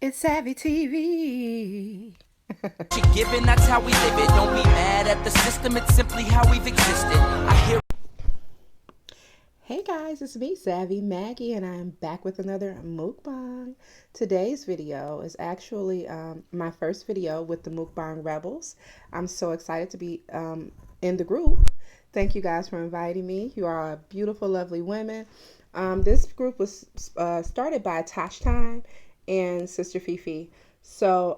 It's Savvy TV. Given, that's how we live it. Don't be mad at the system, it's simply how we've existed. I hear. Hey guys, it's me, Savvy Maggie, and I'm back with another mukbang. Today's video is actually my first video with the Mukbang Rebels. I'm so excited to be in the group. Thank you guys for inviting me. You are beautiful, lovely women. This group was started by Tosh Time and Sister Fifi. So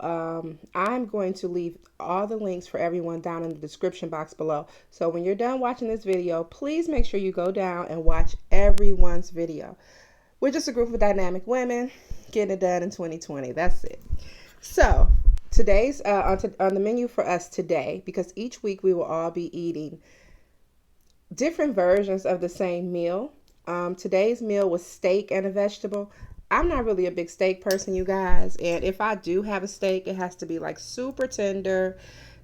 I'm going to leave all the links for everyone down in the description box below. So when you're done watching this video, please make sure you go down and watch everyone's video. We're just a group of dynamic women getting it done in 2020. That's it. So today's on the menu for us today, because each week we will all be eating different versions of the same meal. Today's meal was steak and a vegetable. I'm not really a big steak person, you guys. And if I do have a steak, it has to be like super tender,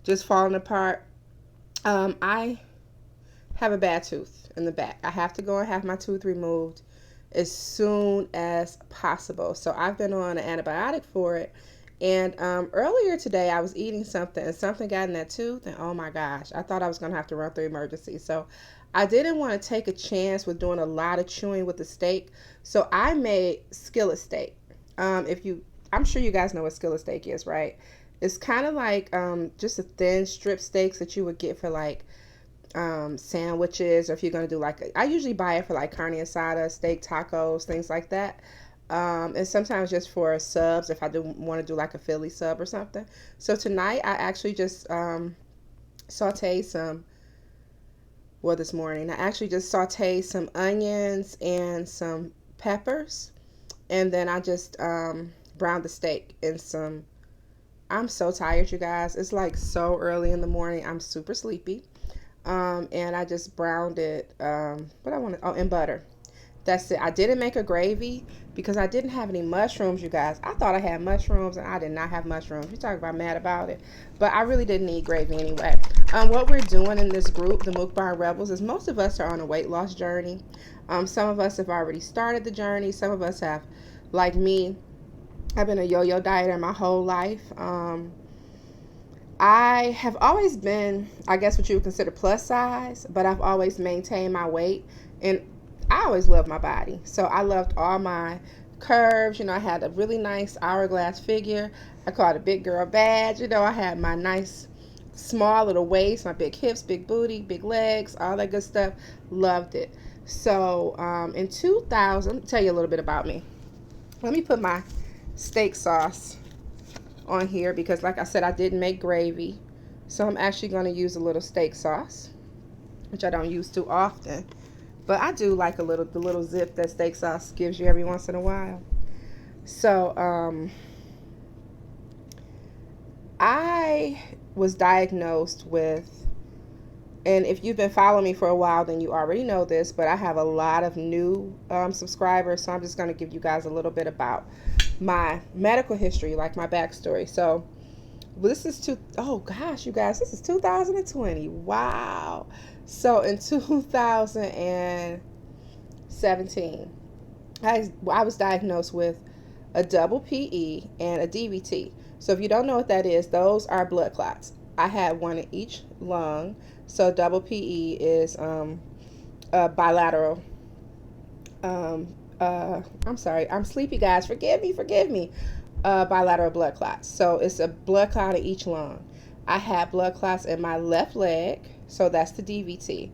just falling apart. I have a bad tooth in the back. I have to go and have my tooth removed as soon as possible. So I've been on an antibiotic for it. And earlier today, I was eating something and something got in that tooth. And oh my gosh, I thought I was going to have to run through emergency. So I didn't want to take a chance with doing a lot of chewing with the steak. So I made skillet steak. I'm sure you guys know what skillet steak is, right? It's kind of like just a thin strip steaks that you would get for like sandwiches, or if you're going to do I usually buy it for like carne asada, steak tacos, things like that. And sometimes just for subs if I do want to do like a Philly sub or something. So tonight I actually just sauteed some, well, this morning I actually just sauteed some onions and some peppers, and then I just browned the steak in some, I'm so tired, you guys. It's like so early in the morning. I'm super sleepy. And I just browned it, in butter. That's it. I didn't make a gravy because I didn't have any mushrooms, you guys. I thought I had mushrooms and I did not have mushrooms. You talk about mad about it. But I really didn't need gravy anyway. What we're doing in this group, the Mukbang Rebels, is most of us are on a weight loss journey. Some of us have already started the journey. Some of us have, like me, I've been a yo-yo dieter my whole life. I have always been, I guess what you would consider plus size, but I've always maintained my weight. And I always loved my body. So I loved all my curves. I had a really nice hourglass figure. I called it a big girl badge. I had my nice small little waist, my big hips, big booty, big legs, all that good stuff. Loved it. So in 2000, let me tell you a little bit about me. Let me put my steak sauce on here because, like I said, I didn't make gravy. So I'm actually going to use a little steak sauce, which I don't use too often. But I do like the little zip that steak sauce gives you every once in a while. So I was diagnosed with, and if you've been following me for a while, then you already know this, but I have a lot of new subscribers. So I'm just going to give you guys a little bit about my medical history, like my backstory. So this is oh gosh, you guys, this is 2020. Wow. So in 2017, I was diagnosed with a double PE and a DVT. So if you don't know what that is, those are blood clots. I had one in each lung. So double PE is a bilateral. I'm sorry, I'm sleepy, guys. Forgive me. Bilateral blood clots. So it's a blood clot in each lung. I had blood clots in my left leg, so that's the DVT,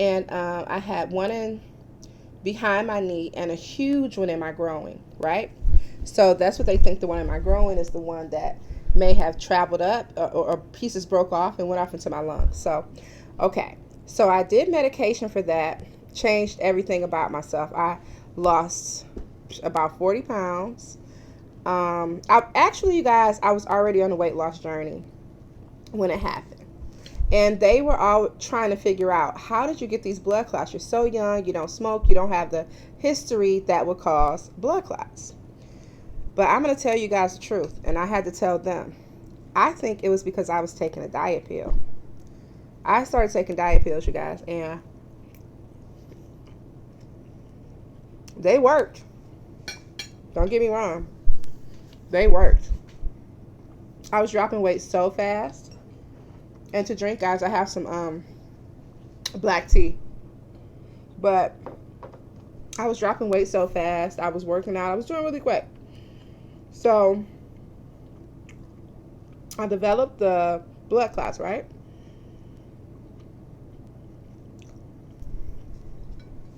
and I had one in behind my knee and a huge one in my groin. Right, so that's what they think. The one in my groin is the one that may have traveled up, or pieces broke off and went off into my lungs. So, okay, so I did medication for that. Changed everything about myself. I lost about 40 pounds. You guys, I was already on a weight loss journey when it happened. And they were all trying to figure out, how did you get these blood clots? You're so young, you don't smoke, you don't have the history that would cause blood clots. But I'm going to tell you guys the truth, and I had to tell them. I think it was because I was taking a diet pill. I started taking diet pills, you guys, and they worked. Don't get me wrong. They worked. I was dropping weight so fast. And to drink, guys, I have some black tea. But I was dropping weight so fast. I was working out. I was doing really quick. So I developed the blood clots, right?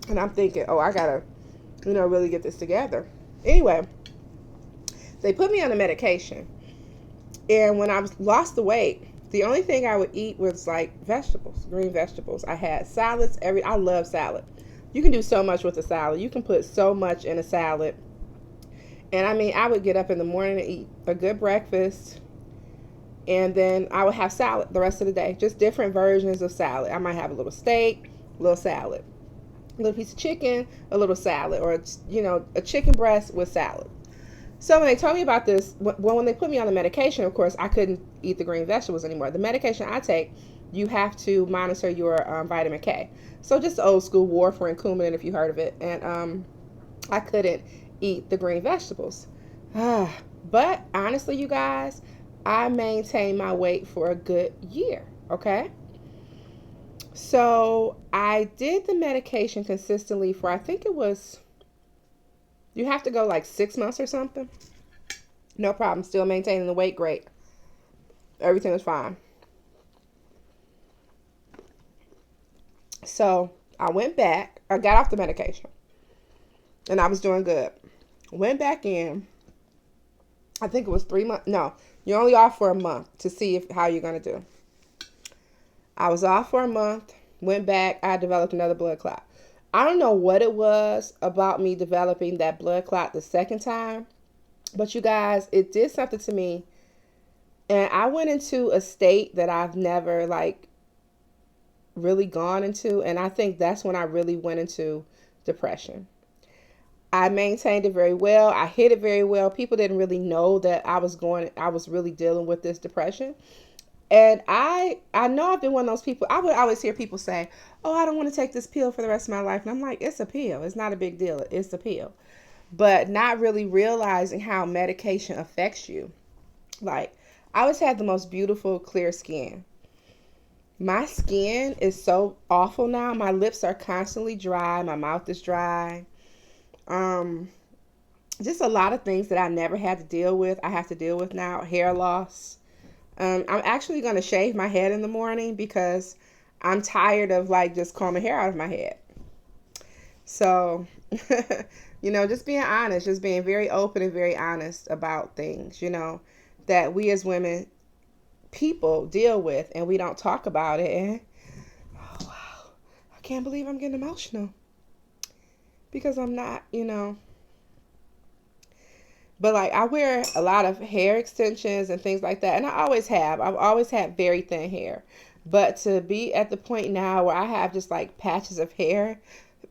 And I'm thinking, oh, I gotta, really get this together. Anyway, they put me on the medication. And when I lost the weight, the only thing I would eat was like vegetables, green vegetables. I had salads. I love salad. You can do so much with a salad. You can put so much in a salad. And I mean, I would get up in the morning and eat a good breakfast. And then I would have salad the rest of the day. Just different versions of salad. I might have a little steak, a little salad, a little piece of chicken, a little salad, or, a chicken breast with salad. So when they told me about this, when they put me on the medication, of course, I couldn't eat the green vegetables anymore. The medication I take, you have to monitor your vitamin K. So just old school warfarin, Coumadin, if you heard of it. And I couldn't eat the green vegetables. But honestly, you guys, I maintained my weight for a good year, okay? So I did the medication consistently for, I think it was, you have to go like 6 months or something. No problem. Still maintaining the weight. Great. Everything was fine. So I went back. I got off the medication. And I was doing good. Went back in. I think it was 3 months. No, you're only off for a month to see how you're going to do. I was off for a month. Went back. I developed another blood clot. I don't know what it was about me developing that blood clot the second time. But you guys, it did something to me. And I went into a state that I've never really gone into. And I think that's when I really went into depression. I maintained it very well. I hid it very well. People didn't really know that I was really dealing with this depression. And I know I've been one of those people. I would always hear people say, oh, I don't want to take this pill for the rest of my life. And I'm like, it's a pill. It's not a big deal. It's a pill. But not really realizing how medication affects you. Like, I always had the most beautiful, clear skin. My skin is so awful now. My lips are constantly dry. My mouth is dry. Just a lot of things that I never had to deal with. I have to deal with now. Hair loss. I'm actually going to shave my head in the morning because I'm tired of just combing hair out of my head. So, just being honest, just being very open and very honest about things, that we as women, people deal with, and we don't talk about it. And, oh, wow, I can't believe I'm getting emotional because I'm not, But I wear a lot of hair extensions and things like that. And I always have. I've always had very thin hair. But to be at the point now where I have just patches of hair,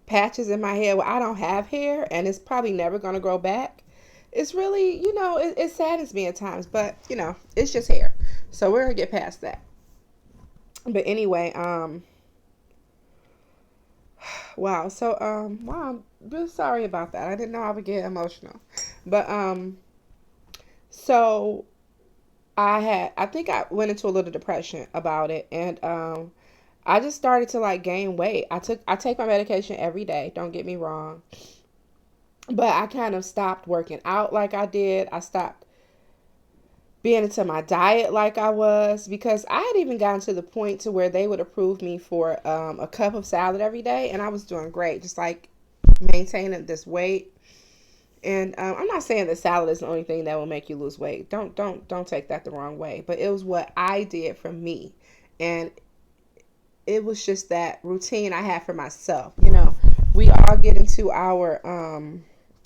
patches in my hair where I don't have hair and it's probably never going to grow back. It's really, it saddens me at times. But, it's just hair. So we're going to get past that. But anyway, wow. So, wow, I'm really sorry about that. I didn't know I would get emotional. But, so I think I went into a little depression about it. And, I just started to gain weight. I take my medication every day. Don't get me wrong. But I kind of stopped working out like I did. I stopped being into my diet like I was, because I had even gotten to the point to where they would approve me for a cup of salad every day, and I was doing great, just maintaining this weight. And I'm not saying that salad is the only thing that will make you lose weight. Don't take that the wrong way. But it was what I did for me, and it was just that routine I had for myself. We all get into our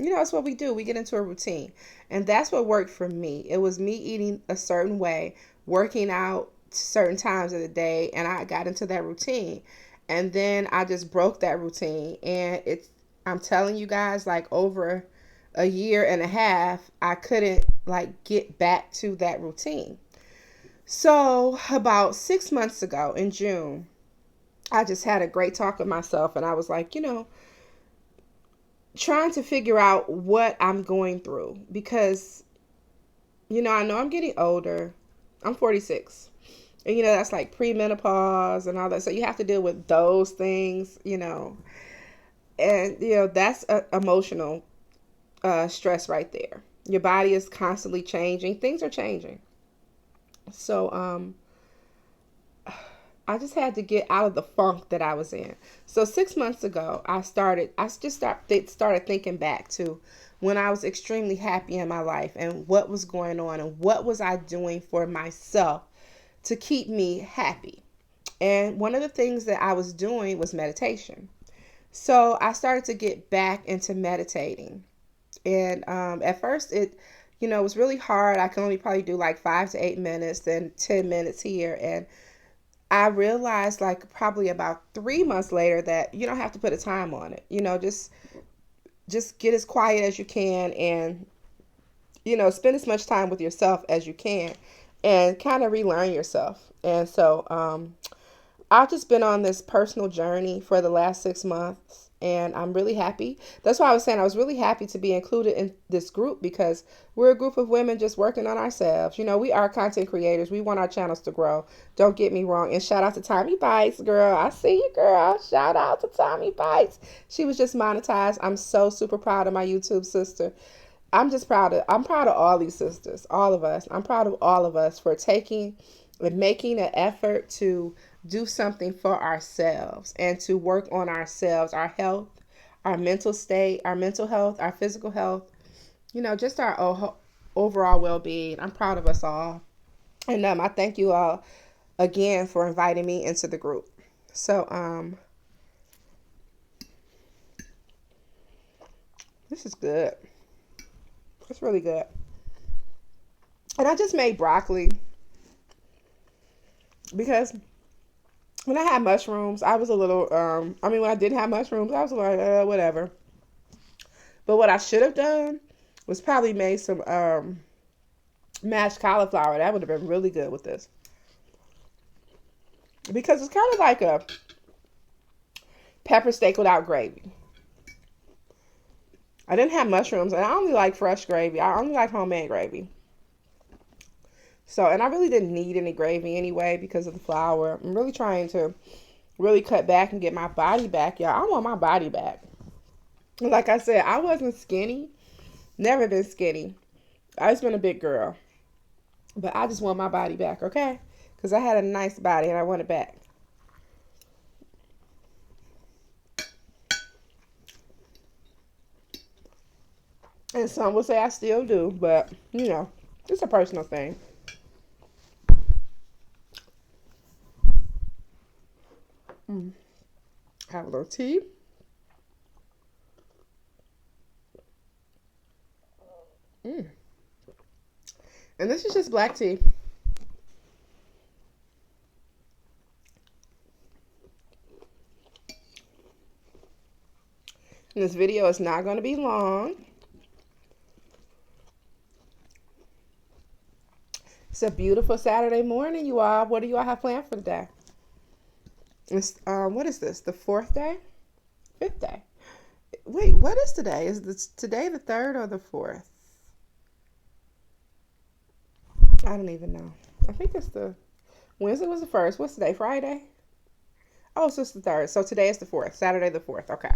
that's what we do. We get into a routine. And that's what worked for me. It was me eating a certain way, working out certain times of the day, and I got into that routine. And then I just broke that routine. And I'm telling you guys, over a year and a half, I couldn't get back to that routine. So about 6 months ago in June, I just had a great talk with myself, and I was trying to figure out what I'm going through, because I know I'm getting older. I'm 46. And, that's like premenopause and all that. So you have to deal with those things. And, that's emotional stress right there. Your body is constantly changing. Things are changing. So, I just had to get out of the funk that I was in. So 6 months ago, I started thinking back to when I was extremely happy in my life and what was going on and what was I doing for myself to keep me happy. And one of the things that I was doing was meditation. So I started to get back into meditating. And at first, it was really hard. I could only probably do like 5 to 8 minutes, then 10 minutes here. And I realized like probably about 3 months later that you don't have to put a time on it. Just get as quiet as you can and spend as much time with yourself as you can and kind of relearn yourself. And so I've just been on this personal journey for the last 6 months, and I'm really happy. That's why I was saying I was really happy to be included in this group because we're a group of women just working on ourselves. We are content creators. We want our channels to grow. Don't get me wrong. And shout out to Tommy Bites, girl. I see you, girl. Shout out to Tommy Bites. She was just monetized. I'm so super proud of my YouTube sister. I'm proud of all these sisters, all of us. I'm proud of all of us for taking and making an effort to do something for ourselves and to work on ourselves, our health, our mental state, our mental health, our physical health, just our overall well-being. I'm proud of us all. And I thank you all again for inviting me into the group. So this is good. It's really good. And I just made broccoli because when I had mushrooms, I was a little, when I didn't have mushrooms, I was like, whatever. But what I should have done was probably made some mashed cauliflower. That would have been really good with this. Because it's kind of like a pepper steak without gravy. I didn't have mushrooms, and I only like fresh gravy. I only like homemade gravy. So, and I really didn't need any gravy anyway because of the flour. I'm really trying to really cut back and get my body back, y'all. I want my body back. Like I said, I wasn't skinny. Never been skinny. I just been a big girl. But I just want my body back, okay? Because I had a nice body and I want it back. And some will say I still do, but, it's a personal thing. Have a little tea. And this is just black tea. And this video is not going to be long. It's a beautiful Saturday morning, you all. What do you all have planned for the day? It's, what is this? The 4th day? 5th day? Wait, what is today? Is this today the 3rd or the 4th? I don't even know. I think it's Wednesday was the 1st. What's today? Friday? Oh, so it's the 3rd. So today is the 4th. Saturday the 4th. Okay.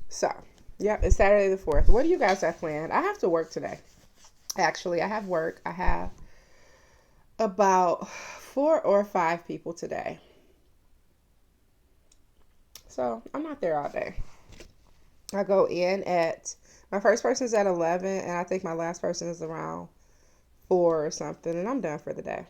So, yep, it's Saturday the 4th. What do you guys have planned? I have to work today. Actually, I have work. I have about 4 or 5 people today. So I'm not there all day. I go in my first person is at 11, and I think my last person is around 4 or something, and I'm done for the day.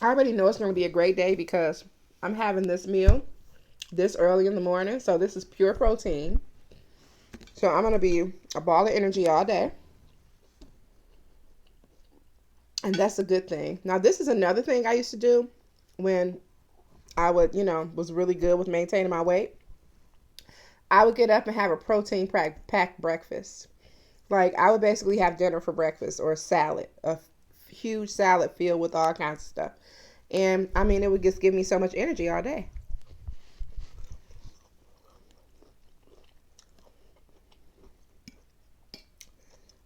I already know it's going to be a great day because I'm having this meal this early in the morning. So this is pure protein. So I'm going to be a ball of energy all day. And that's a good thing. Now, this is another thing I used to do when I was really good with maintaining my weight. I would get up and have a protein packed breakfast. Like, I would basically have dinner for breakfast or a salad, a huge salad filled with all kinds of stuff. And, it would just give me so much energy all day.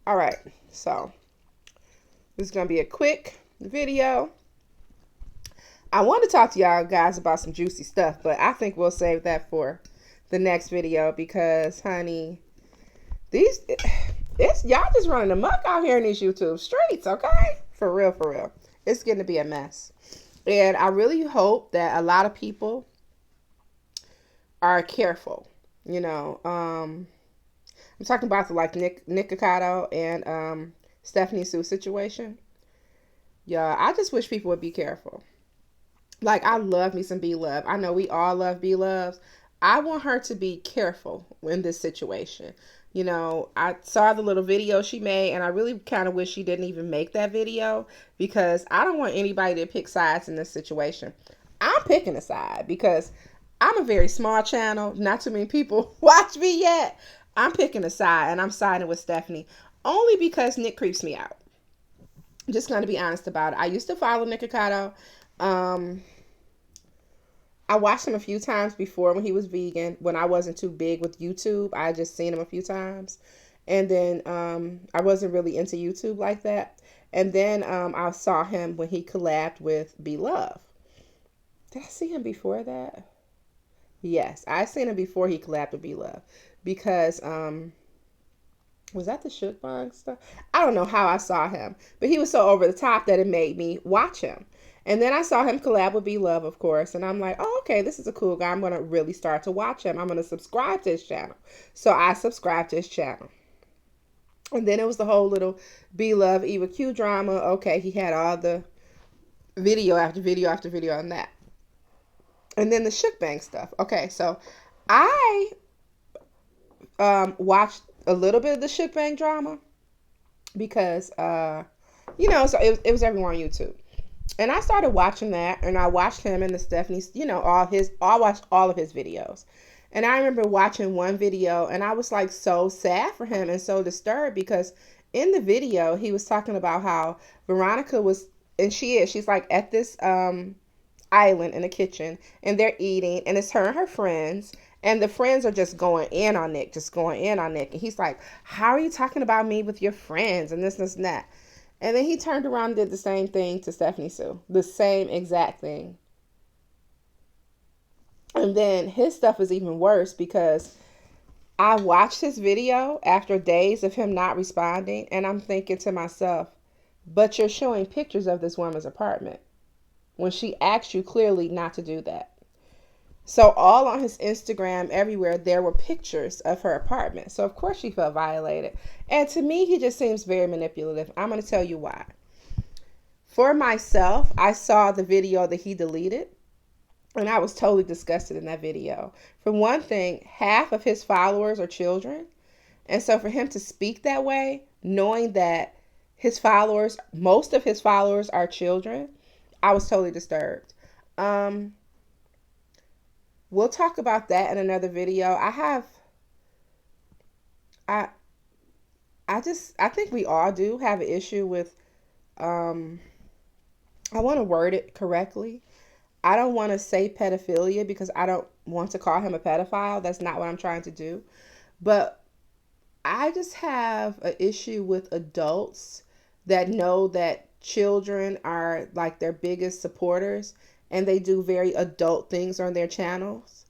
All right, so this is gonna be a quick video. I want to talk to y'all guys about some juicy stuff, but I think we'll save that for the next video because, honey, it's y'all just running amok out here in these YouTube streets, okay? For real, for real. It's getting to be a mess. And I really hope that a lot of people are careful. You know, I'm talking about the Nick Nicocado and Stephanie Sue situation. Yeah, I just wish people would be careful. Like, I love me some B Love. I know we all love B Loves. I want her to be careful in this situation. You know, I saw the little video she made, and I really kind of wish she didn't even make that video because I don't want anybody to pick sides in this situation. I'm picking a side because I'm a very small channel. Not too many people watch me yet. I'm picking a side, and I'm siding with Stephanie only because Nick creeps me out. I'm just going to be honest about it. I used to follow Nick Nicocado. I watched him a few times before when he was vegan, when I wasn't too big with YouTube. I just seen him a few times. And then I wasn't really into YouTube like that. And then I saw him when he collabed with B Love. Did I see him before that? Yes, I seen him before he collabed with B Love. Because was that the Mukbang stuff? I don't know how I saw him, but he was so over the top that it made me watch him. And then I saw him collab with B Love, of course, and I'm like, oh, okay, this is a cool guy. I'm going to really start to watch him. I'm going to subscribe to his channel. So I subscribed to his channel. And then it was the whole little B Love Eva Q drama. Okay, he had all the video after video after video on that. And then the Mukbang stuff. Okay, so I watched a little bit of the Mukbang drama because, you know, so it was everywhere on YouTube. And I started watching that, and I watched him and the Stephanie's, you know, I watched all of his videos. And I remember watching one video, and I was like so sad for him and so disturbed because in the video, he was talking about how Veronica was, and she's like at this island in the kitchen, and they're eating, and it's her and her friends, and the friends are just going in on Nick, And he's like, how are you talking about me with your friends and this and that? And then he turned around and did the same thing to Stephanie Sue. The same exact thing. And then his stuff is even worse because I watched his video after days of him not responding. And I'm thinking to myself, but you're showing pictures of this woman's apartment when she asked you clearly not to do that. So all on his Instagram, everywhere, there were pictures of her apartment. So, of course, she felt violated. And to me, he just seems very manipulative. I'm going to tell you why. For myself, I saw the video that he deleted, and I was totally disgusted in that video. For one thing, half of his followers are children. And so for him to speak that way, knowing that most of his followers are children, I was totally disturbed. We'll talk about that in another video. I think we all do have an issue with, I want to word it correctly. I don't want to say pedophilia because I don't want to call him a pedophile. That's not what I'm trying to do. But I just have an issue with adults that know that children are like their biggest supporters and they do very adult things on their channels.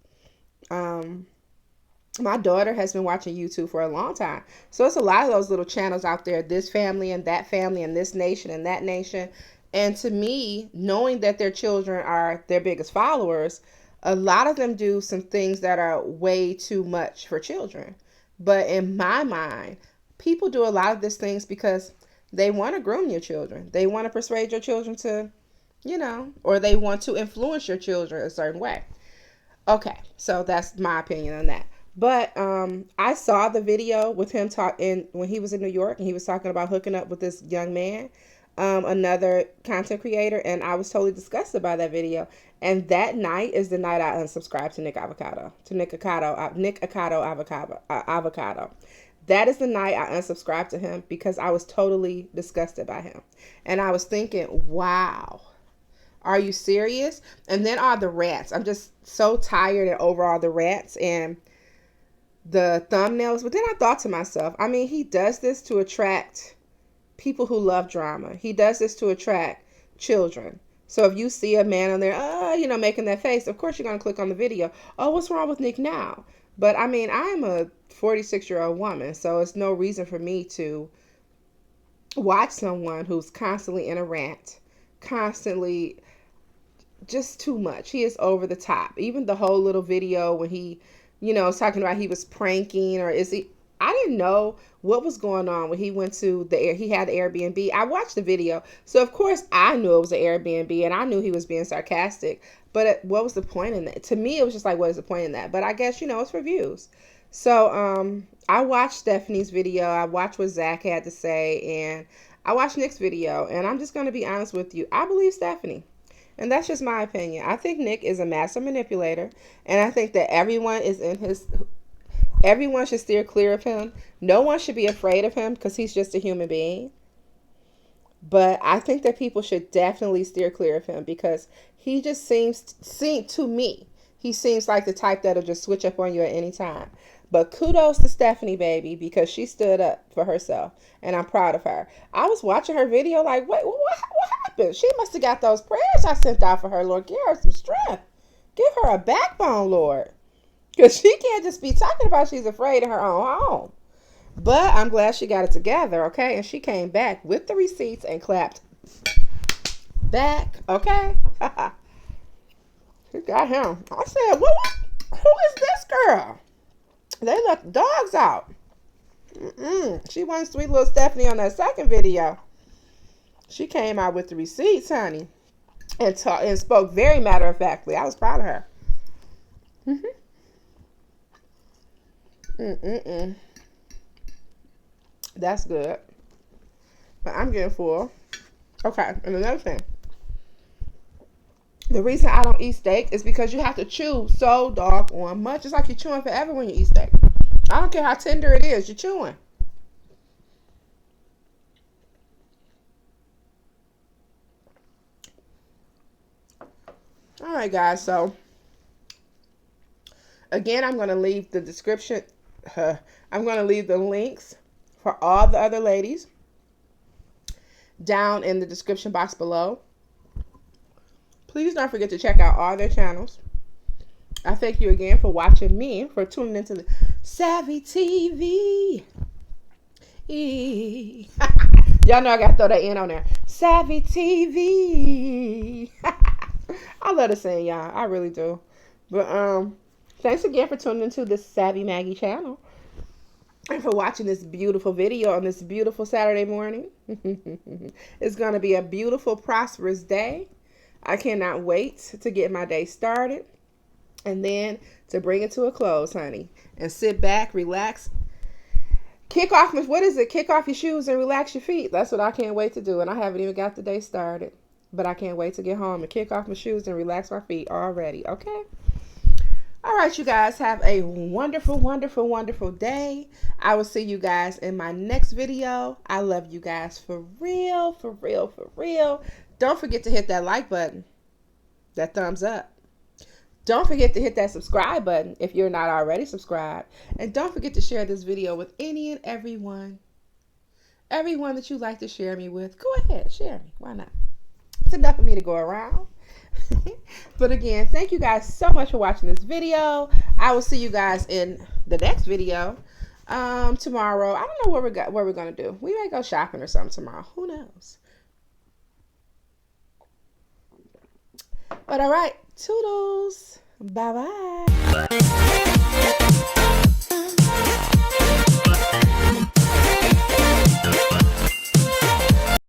My daughter has been watching YouTube for a long time. So it's a lot of those little channels out there, this family and that family and this nation and that nation. And to me, knowing that their children are their biggest followers, a lot of them do some things that are way too much for children. But in my mind, people do a lot of these things because they want to groom your children. They want to persuade your children to, you know, or they want to influence your children a certain way. Okay, so that's my opinion on that. But I saw the video with him talking when he was in New York, and he was talking about hooking up with this young man, another content creator, and I was totally disgusted by that video. And that night is the night I unsubscribed to Nick Avocado. That is the night I unsubscribed to him because I was totally disgusted by him. And I was thinking, wow, are you serious? And then all the rants. I'm just so tired and over all the rants. And the thumbnails. But then I thought to myself, I mean, he does this to attract people who love drama. He does this to attract children. So if you see a man on there, making that face, of course you're going to click on the video. Oh, what's wrong with Nick now? But I mean, I'm a 46-year-old woman, so it's no reason for me to watch someone who's constantly in a rant, constantly just too much. He is over the top. Even the whole little video when he, was talking about he was pranking, or is he? I didn't know what was going on when he went to he had the Airbnb. I watched the video, so of course I knew it was an Airbnb, and I knew he was being sarcastic. But what was the point in that? To me, it was just like, what is the point in that? But I guess it's for views. So I watched Stephanie's video. I watched what Zach had to say, and I watched Nick's video. And I'm just going to be honest with you. I believe Stephanie. And that's just my opinion. I think Nick is a master manipulator. And I think that everyone should steer clear of him. No one should be afraid of him because he's just a human being. But I think that people should definitely steer clear of him because he just seems to me, he seems like the type that'll just switch up on you at any time. But kudos to Stephanie, baby, because she stood up for herself, and I'm proud of her. I was watching her video like, wait, what happened? She must have got those prayers I sent out for her, Lord. Give her some strength. Give her a backbone, Lord. Because she can't just be talking about she's afraid in her own home. But I'm glad she got it together, okay? And she came back with the receipts and clapped back, okay? She got him. I said, what? Who is this girl? They let the dogs out. She wasn't sweet little Stephanie on that second video. She came out with the receipts, honey, and spoke very matter-of-factly. I was proud of her. That's good. But I'm getting full. Okay, and another thing. The reason I don't eat steak is because you have to chew so doggone much. It's like you're chewing forever when you eat steak. I don't care how tender it is, you're chewing. All right, guys. So, again, I'm going to leave the description. I'm going to leave the links for all the other ladies down in the description box below. Please don't forget to check out all their channels. I thank you again for watching me, for tuning into the Savvy TV. Y'all know I got to throw that in on there. Savvy TV. I love to sing, y'all. I really do. But thanks again for tuning into the Savvy Maggie channel. And for watching this beautiful video on this beautiful Saturday morning. It's going to be a beautiful, prosperous day. I cannot wait to get my day started. And then to bring it to a close, honey. And sit back, relax. Kick off your shoes and relax your feet. That's what I can't wait to do. And I haven't even got the day started. But I can't wait to get home and kick off my shoes and relax my feet already. Okay? All right, you guys. Have a wonderful, wonderful, wonderful day. I will see you guys in my next video. I love you guys for real, for real, for real. Don't forget to hit that like button. That thumbs up. Don't forget to hit that subscribe button if you're not already subscribed. And don't forget to share this video with any and everyone. Everyone that you like to share me with. Go ahead, share me. Why not? It's enough for me to go around. But again, thank you guys so much for watching this video. I will see you guys in the next video tomorrow. I don't know what we're going to do. We may go shopping or something tomorrow. Who knows? But all right, toodles. Bye-bye.